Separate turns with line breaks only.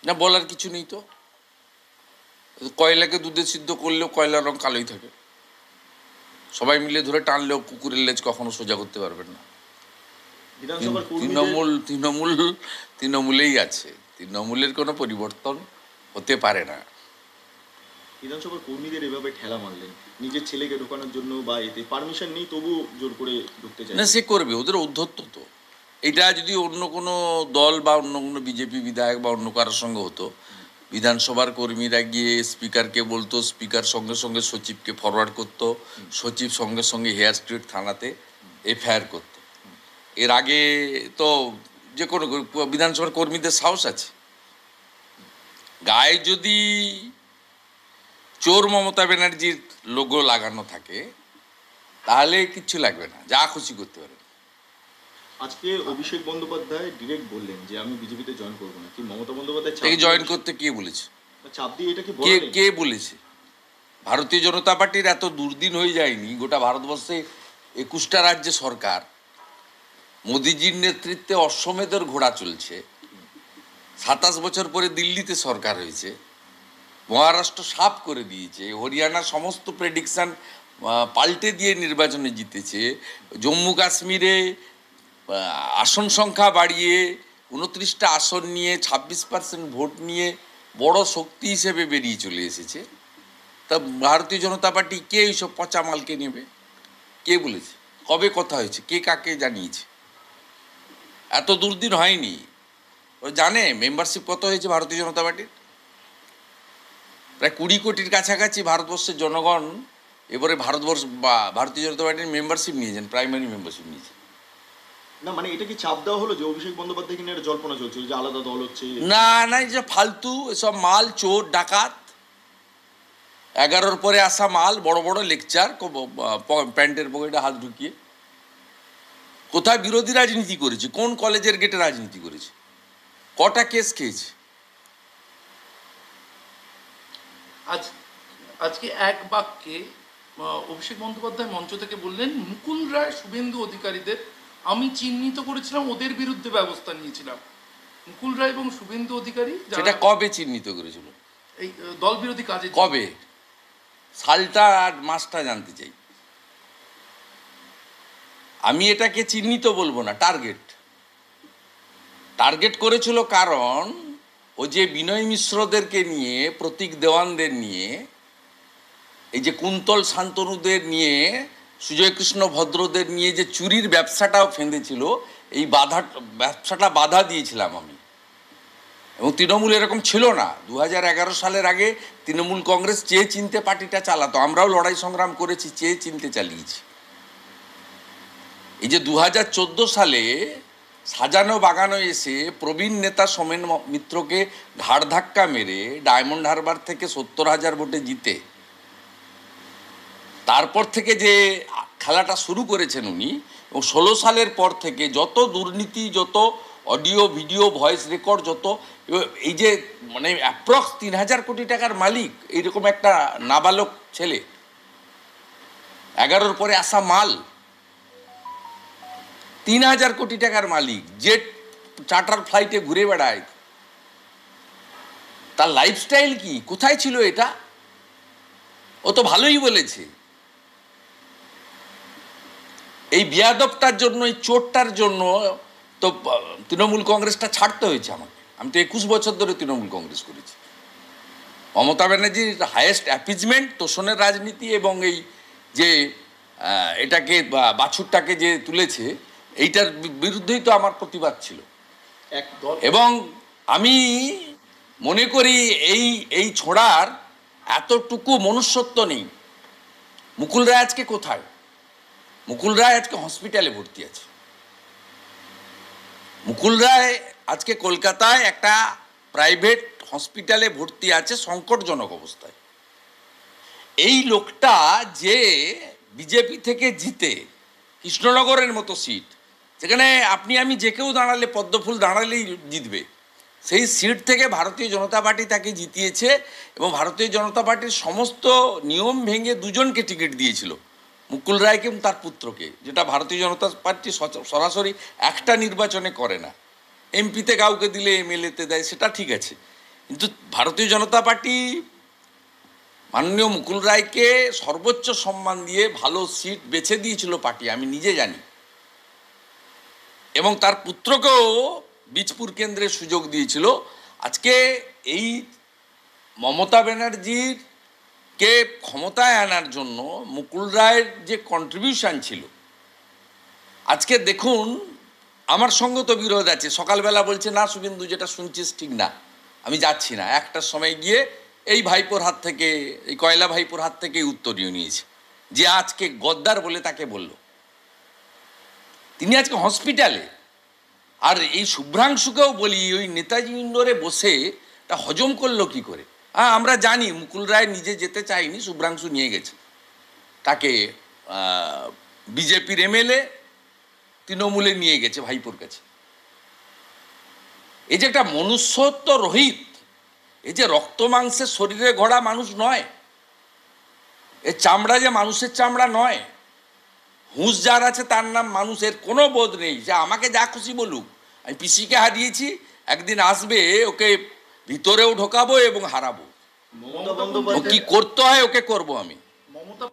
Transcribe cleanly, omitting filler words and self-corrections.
না, বলার কিছু নেই তো। কয়লাকে দুধে সিদ্ধ করলেও কয়লার রং কালোই থাকে। সবাই মিলে ধরে টানলেও কুকুরের লেজ কখনো সোজা করতে পারবেন না। তৃণমূলেই আছে, তৃণমূলের কোনো পরিবর্তন হতে পারে না।
বিধানসভার কর্মীদের এভাবে ঠেলা মারলেন, নিজের ছেলেকে ঢোকানোর জন্য বা এতে পারমিশন নেই তবু জোর করে ঢুকতে চায়
না, সে করবে, ওদের ঔদ্ধত্য তো। এটা যদি অন্য কোনো দল বা অন্য কোনো বিজেপি বিধায়ক বা অন্য কারোর সঙ্গে হতো, বিধানসভার কর্মীরা গিয়ে স্পিকারকে বলতো, স্পিকার সঙ্গে সঙ্গে সচিবকে ফরওয়ার্ড করতো, সচিব সঙ্গে সঙ্গে হেয়ার স্ট্রিট থানাতে এফআইআর করতো। এর আগে তো যে কোনো বিধানসভার কর্মীদের সাহস আছে। গায়ে যদি চোর মমতা ব্যানার্জির লোগো লাগানো থাকে তাহলে কিচ্ছু লাগবে না, যা খুশি করতে পারে।
আজকে অভিষেক বন্দ্যোপাধ্যায় ডিরেক্ট বললেন যে আমি বিজেপিতে জয়েন করবো না, কি মমতা বন্দ্যোপাধ্যায়
তাকে জয়েন করতে কে বলেছে?
চাপ দিয়ে এটা কি
কে কে বলেছে? ভারতীয় জনতা পার্টির এত দুর্দিন হয়ে যায়নি। গোটা ভারতবর্ষে 21টা রাজ্যে সরকার, মোদিজির নেতৃত্বে অশ্বমেধের ঘোড়া চলছে। 27 বছর পরে দিল্লিতে সরকার হয়েছে, মহারাষ্ট্র সাফ করে দিয়েছে, হরিয়ানার সমস্ত প্রেডিকশন পাল্টে দিয়ে নির্বাচনে জিতেছে, জম্মু কাশ্মীরে আসন সংখ্যা বাড়িয়ে 29টা আসন নিয়ে 26% ভোট নিয়ে বড় শক্তি হিসেবে বেরিয়ে চলে এসেছে। তা ভারতীয় জনতা পার্টি কে এইসব পচা মালকে নেবে? কে বলেছে? কবে কথা হয়েছে? কে কাকে জানিয়েছে? এত দুর্দিন হয়নি। ও জানে মেম্বারশিপ কত হয়েছে ভারতীয় জনতা পার্টির? প্রায় 20 কোটির কাছাকাছি ভারতবর্ষের জনগণ এবারে ভারতবর্ষ বা ভারতীয় জনতা পার্টির মেম্বারশিপ নিয়েছেন, প্রাইমারি মেম্বারশিপ নিয়েছেন।
না মানে এটা কি চাপ দেওয়া হলো যে অভিষেক বন্দ্যোপাধ্যায়কে নিয়ে জল্পনা চলছে যে আলাদা দল হচ্ছে?
না না, যে ফালতু এসব মাল, চোর ডাকাত, 11-র পরে আসা মাল, বড় বড় লেকচার, প্যান্টের পকেটে হাত ঢুকিয়ে। কোথায় বিরোধী রাজনীতি করেছে? কোন কলেজের গেটে রাজনীতি করেছে? কটা কেস খেয়েছে?
আজকে এক বাক্যে অভিষেক বন্দ্যোপাধ্যায় মঞ্চ থেকে বললেন, মুকুল রায়, শুভেন্দু অধিকারীদের আমি চিহ্নিত করেছিলাম, ওদের বিরুদ্ধে ব্যবস্থা নিয়েছিলাম। মুকুল রায় এবং শুভেন্দু অধিকারী,
সেটা কবে চিহ্নিত করেছিল?
এই দল বিরোধী কাজে।
কবে? সালটা আর মাসটা জানতে চাই। আমি এটাকে চিহ্নিত বলবো না, টার্গেট করেছিল। কারণ ও যে বিনয় মিশ্রদেরকে নিয়ে, প্রতীক দেওয়ানদের নিয়ে, এই যে কুন্তল শান্তনুদের নিয়ে, সুজয় কৃষ্ণ ভদ্রদের নিয়ে যে চুরির ব্যবসাটাও ফেঁদেছিল, এই ব্যবসাটা বাধা দিয়েছিলাম আমি। এবং তৃণমূল এরকম ছিল না। 2011 সালের আগে তৃণমূল কংগ্রেস চেয়ে চিনতে পার্টিটা চালাতো। আমরাও লড়াই সংগ্রাম করেছি, চেয়ে চিনতে চালিয়েছি। এই যে 2014 সালে সাজানো বাগানো এসে প্রবীণ নেতা সোমেন মিত্রকে ঘাড় ধাক্কা মেরে ডায়মন্ড হারবার থেকে 70,000 ভোটে জিতে, তারপর থেকে যে খেলাটা শুরু করেছেন উনি, এবং 16 সালের পর থেকে যত দুর্নীতি, যত অডিও ভিডিও ভয়েস রেকর্ড, যত এই যে মানে অ্যাপ্রক্স 3,000 কোটি টাকার মালিক এইরকম একটা নাবালক ছেলে, 11-র পরে আসা মাল, 3,000 কোটি টাকার মালিক, জেট চার্টার ফ্লাইটে ঘুরে বেড়ায়। তার লাইফস্টাইল কি? কোথায় ছিল এটা? ও তো ভালোই বলেছে। এই বিয়াদবটার জন্য, এই চোরটার জন্য তো তৃণমূল কংগ্রেসটা ছাড়তে হয়েছে আমাকে। আমি তো 21 বছর ধরে তৃণমূল কংগ্রেস করেছি। মমতা ব্যানার্জির হায়েস্ট অ্যাপিজমেন্ট, তোষণের রাজনীতি এবং এই যে এটাকে বাছুরটাকে যে তুলেছে, এইটার বিরুদ্ধেই তো আমার প্রতিবাদ ছিল। এবং আমি মনে করি এই ছোড়ার এতটুকু মনুষ্যত্ব নেই। মুকুল রায় আজকে কোথায়? মুকুল রায় আজকে হসপিটালে ভর্তি আছে। মুকুল রায় আজকে কলকাতায় একটা প্রাইভেট হসপিটালে ভর্তি আছে, সংকটজনক অবস্থায়। এই লোকটা যে বিজেপি থেকে জিতে, কৃষ্ণনগরের মতো সিট, যেখানে আপনি আমি যে কেউ দাঁড়ালে, পদ্মফুল দাঁড়ালেই জিতবে, সেই সিট থেকে ভারতীয় জনতা পার্টি তাকে জিতিয়েছে। এবং ভারতীয় জনতা পার্টির সমস্ত নিয়ম ভেঙে দুজনকে টিকিট দিয়েছিল, মুকুল রায়কে এবং তার পুত্রকে, যেটা ভারতীয় জনতা পার্টি সরাসরি একটা নির্বাচনে করে না। এমপিতে কাউকে দিলে এমএলএতে দেয়, সেটা ঠিক আছে, কিন্তু ভারতীয় জনতা পার্টি মাননীয় মুকুল রায়কে সর্বোচ্চ সম্মান দিয়ে ভালো সিট বেছে দিয়েছিল পার্টি, আমি নিজে জানি, এবং তার পুত্রকেও বীজপুর কেন্দ্রে সুযোগ দিয়েছিল। আজকে এই মমতা ব্যানার্জির কে ক্ষমতায় আনার জন্য মুকুল রায়ের যে কন্ট্রিবিউশন ছিল, আজকে দেখুন আমার সঙ্গে তো বিরোধ আছে। সকালবেলা বলছে না শুভেন্দু যেটা শুনছিস ঠিক না, আমি যাচ্ছি না। একটার সময় গিয়ে এই ভাইপোর হাত থেকে, এই কয়লা ভাইপোর হাত থেকে উত্তরীয় নিয়েছে, যে আজকে গদ্দার বলে তাকে বলল। তিনি আজকে হসপিটালে। আর এই শুভ্রাংশুকেও বলি, ওই নেতাজি ইন্ডোরে বসে তা হজম করলো কি করে? হ্যাঁ, আমরা জানি মুকুল রায় নিজে যেতে চায়নি, শুভ্রাংশু নিয়ে গেছে তাকে। বিজেপির এমএলএ তৃণমূলে নিয়ে গেছে ভাইপোর কাছে। এই যে একটা মনুষ্যত্ব রহিত, এই যে রক্ত মাংসের শরীরে গড়া মানুষ নয়, এর চামড়া যে মানুষের চামড়া নয়। হুঁশ যার আছে তার নাম মানুষের কোনো বোধ নেই, যে আমাকে যা খুশি বলুক, আমি পিসিকে হারিয়েছি, একদিন আসবে ওকে ভিতরেও ঢোকাবো এবং হারাবো।
মমতা
ও
বন্দ্যোপাধ্যায়
কি করতে হয় ওকে করব আমি।
মমতা